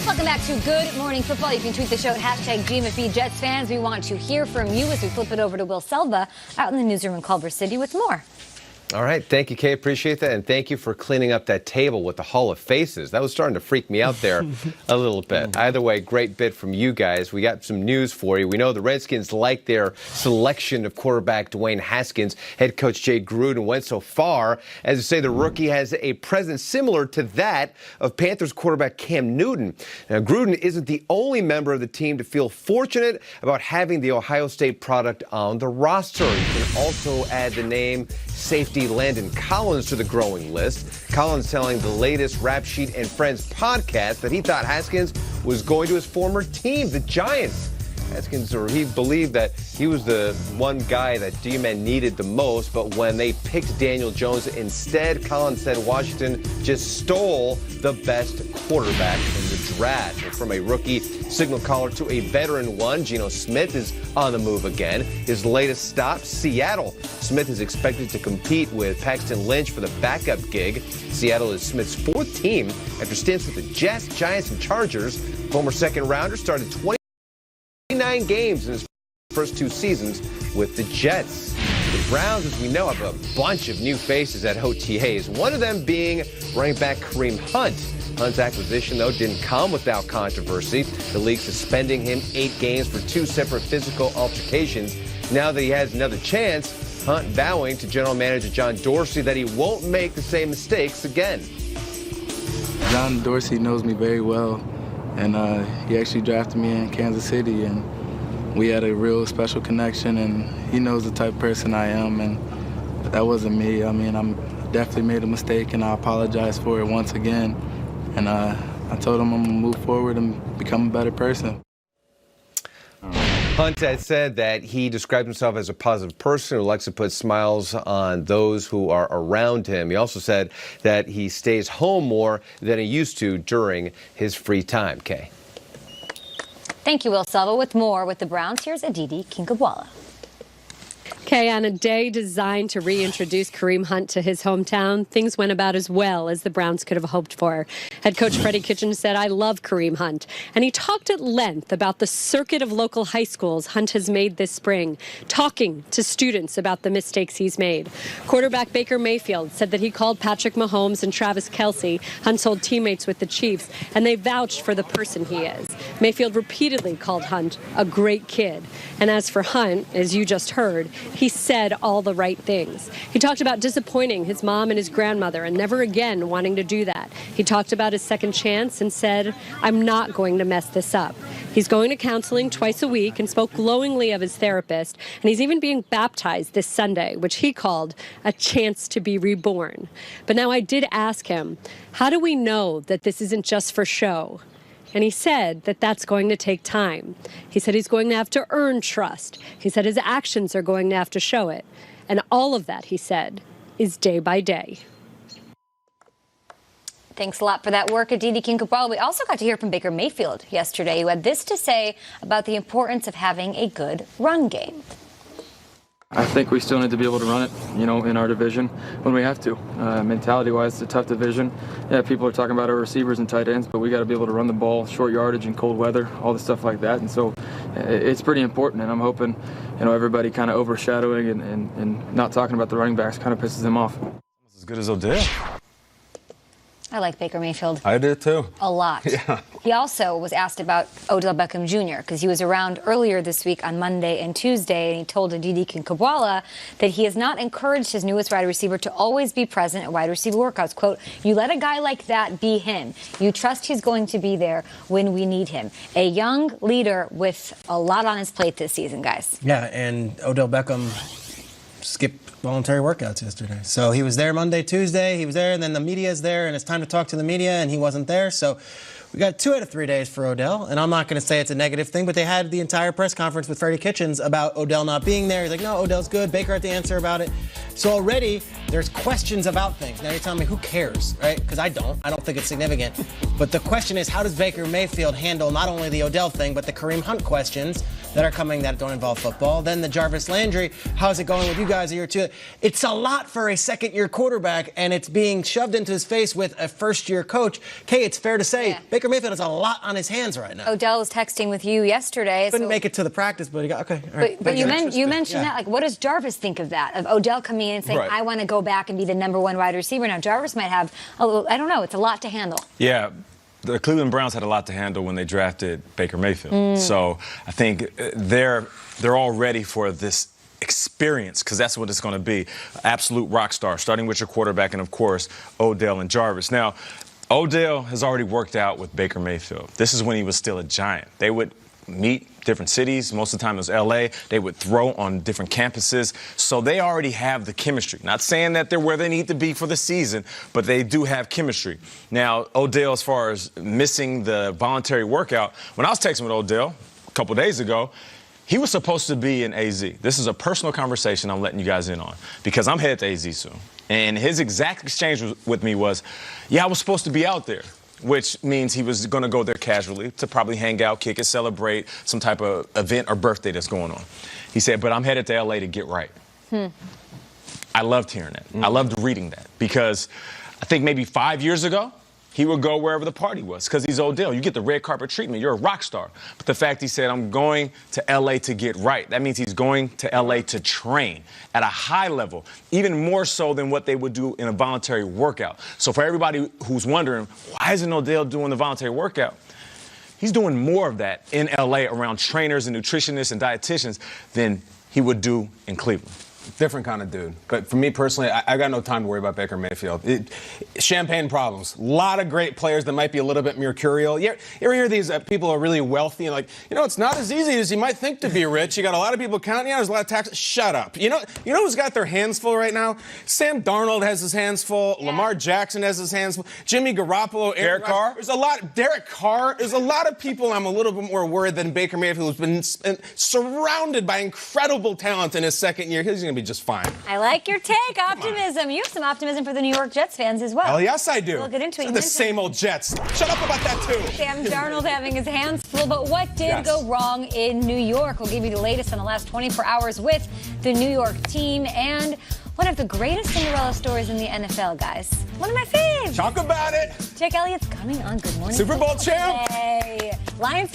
Welcome back to Good Morning Football. You can tweet the show at #GMFB Jets fans. We want to hear from you as we flip it over to Will Selva out in the newsroom in Culver City with more. All right. Thank you, Kay. Appreciate that. And thank you for cleaning up that table with the Hall of Faces. That was starting to freak me out there a little bit. Either way, great bit from you guys. We got some news for you. We know the Redskins like their selection of quarterback Dwayne Haskins. Head coach Jay Gruden went so far as to say the rookie has a presence similar to that of Panthers quarterback Cam Newton. Now, Gruden isn't the only member of the team to feel fortunate about having the Ohio State product on the roster. You can also add the name safety Landon Collins to the growing list. Collins telling the latest Rap Sheet and Friends podcast that he thought Haskins was going to his former team, the Giants. He believed that he was the one guy that D-Men needed the most, but when they picked Daniel Jones instead, Collins said Washington just stole the best quarterback in the draft. And from a rookie signal caller to a veteran one, Geno Smith is on the move again. His latest stop, Seattle. Smith is expected to compete with Paxton Lynch for the backup gig. Seattle is Smith's fourth team after stints with the Jets, Giants, and Chargers. Former second-rounder started 29 games in his first two seasons with the Jets. The Browns, as we know, have a bunch of new faces at OTAs, one of them being running back Kareem Hunt. Hunt's acquisition, though, didn't come without controversy. The league suspending him 8 games for 2 separate physical altercations. Now that he has another chance, Hunt vowing to general manager John Dorsey that he won't make the same mistakes again. John Dorsey knows me very well. And he actually drafted me in Kansas City, and we had a real special connection, and he knows the type of person I am, and that wasn't me. I mean, I definitely made a mistake, and I apologize for it once again. And I told him I'm going to move forward and become a better person. Hunt had said that he described himself as a positive person who likes to put smiles on those who are around him. He also said that he stays home more than he used to during his free time. Kay. Thank you, Will Selva. With more with the Browns, here's Aditi Kinkhabwala. Okay, on a day designed to reintroduce Kareem Hunt to his hometown, things went about as well as the Browns could have hoped for. Head coach Freddie Kitchens said, "I love Kareem Hunt." And he talked at length about the circuit of local high schools Hunt has made this spring, talking to students about the mistakes he's made. Quarterback Baker Mayfield said that he called Patrick Mahomes and Travis Kelce, Hunt's old teammates with the Chiefs, and they vouched for the person he is. Mayfield repeatedly called Hunt a great kid. And as for Hunt, as you just heard, he said all the right things. He talked about disappointing his mom and his grandmother and never again wanting to do that. He talked about his second chance and said, "I'm not going to mess this up." He's going to counseling twice a week and spoke glowingly of his therapist. And he's even being baptized this Sunday, which he called a chance to be reborn. But now I did ask him, how do we know that this isn't just for show? And he said that that's going to take time. He said he's going to have to earn trust. He said his actions are going to have to show it. And all of that, he said, is day by day. Thanks a lot for that work, Aditi Kinkhabwala. We also got to hear from Baker Mayfield yesterday, who had this to say about the importance of having a good run game. I think we still need to be able to run it, in our division when we have to. Mentality-wise, it's a tough division. Yeah, people are talking about our receivers and tight ends, but we got to be able to run the ball, short yardage and cold weather, all the stuff like that. And so it's pretty important, and I'm hoping, everybody kind of overshadowing and not talking about the running backs kind of pisses them off. As good as Odell. I like Baker Mayfield. I did too. A lot. Yeah. He also was asked about Odell Beckham Jr. because he was around earlier this week on Monday and Tuesday, and he told Aditi Kinkhabwala that he has not encouraged his newest wide receiver to always be present at wide receiver workouts. Quote, "You let a guy like that be him. You trust he's going to be there when we need him." A young leader with a lot on his plate this season, guys. Yeah, and Odell Beckham skipped voluntary workouts yesterday. So he was there Monday, Tuesday, he was there, and then the media is there, and it's time to talk to the media, and he wasn't there. So we got 2 out of 3 days for Odell, and I'm not going to say it's a negative thing, but they had the entire press conference with Freddie Kitchens about Odell not being there. He's like, no, Odell's good. Baker had to answer about it. So already there's questions about things. Now you're telling me who cares, right? Because I don't think it's significant. But the question is, how does Baker Mayfield handle not only the Odell thing, but the Kareem Hunt questions that are coming that don't involve football. Then the Jarvis Landry, how's it going with you guys a year or two? It's a lot for a second-year quarterback, and it's being shoved into his face with a first-year coach. Kay, it's fair to say Baker Mayfield has a lot on his hands right now. Odell was texting with you yesterday. Couldn't make it to the practice, but he got, okay. All right. But you mentioned that. Like, what does Jarvis think of that? Of Odell coming in and saying, I want to go back and be the #1 wide receiver. Now, Jarvis might have, I don't know, it's a lot to handle. Yeah. The Cleveland Browns had a lot to handle when they drafted Baker Mayfield. So I think they're all ready for this experience, because that's what it's going to be. Absolute rock star, starting with your quarterback and, of course, Odell and Jarvis. Now, Odell has already worked out with Baker Mayfield. This is when he was still a Giant. They would meet different cities. Most of the time it was L.A. They would throw on different campuses. So they already have the chemistry. Not saying that they're where they need to be for the season, but they do have chemistry. Now, Odell, as far as missing the voluntary workout, when I was texting with Odell a couple days ago, he was supposed to be in AZ. This is a personal conversation I'm letting you guys in on, because I'm headed to AZ soon. And his exact exchange with me was, yeah, I was supposed to be out there, which means he was going to go there casually to probably hang out, kick it, celebrate some type of event or birthday that's going on. He said, but I'm headed to L.A. to get right. I loved hearing that. I loved reading that, because I think maybe 5 years ago, he would go wherever the party was, because he's Odell. You get the red carpet treatment. You're a rock star. But the fact he said, I'm going to L.A. to get right, that means he's going to L.A. to train at a high level, even more so than what they would do in a voluntary workout. So for everybody who's wondering, why isn't Odell doing the voluntary workout? He's doing more of that in L.A. around trainers and nutritionists and dietitians than he would do in Cleveland. Different kind of dude. But for me personally, I got no time to worry about Baker Mayfield. Champagne problems. A lot of great players that might be a little bit mercurial. You ever hear these people are really wealthy and like, it's not as easy as you might think to be rich. You got a lot of people counting out. There's a lot of taxes. Shut up. You know who's got their hands full right now? Sam Darnold has his hands full. Yeah. Lamar Jackson has his hands full. Jimmy Garoppolo. Derek Carr. Derek Carr. There's a lot of people I'm a little bit more worried than Baker Mayfield, who's been surrounded by incredible talent in his second year. He's going to be just fine. I like your take, optimism. You have some optimism for the New York Jets fans as well. Oh, yes, I do. We'll get into it. The same old Jets. Shut up about that, too. Sam Darnold having his hands full, but what did go wrong in New York? We'll give you the latest on the last 24 hours with the New York team and one of the greatest Cinderella stories in the NFL, guys. One of my faves. Talk about it. Jake Elliott's coming on Good Morning Super Bowl champ. Lions.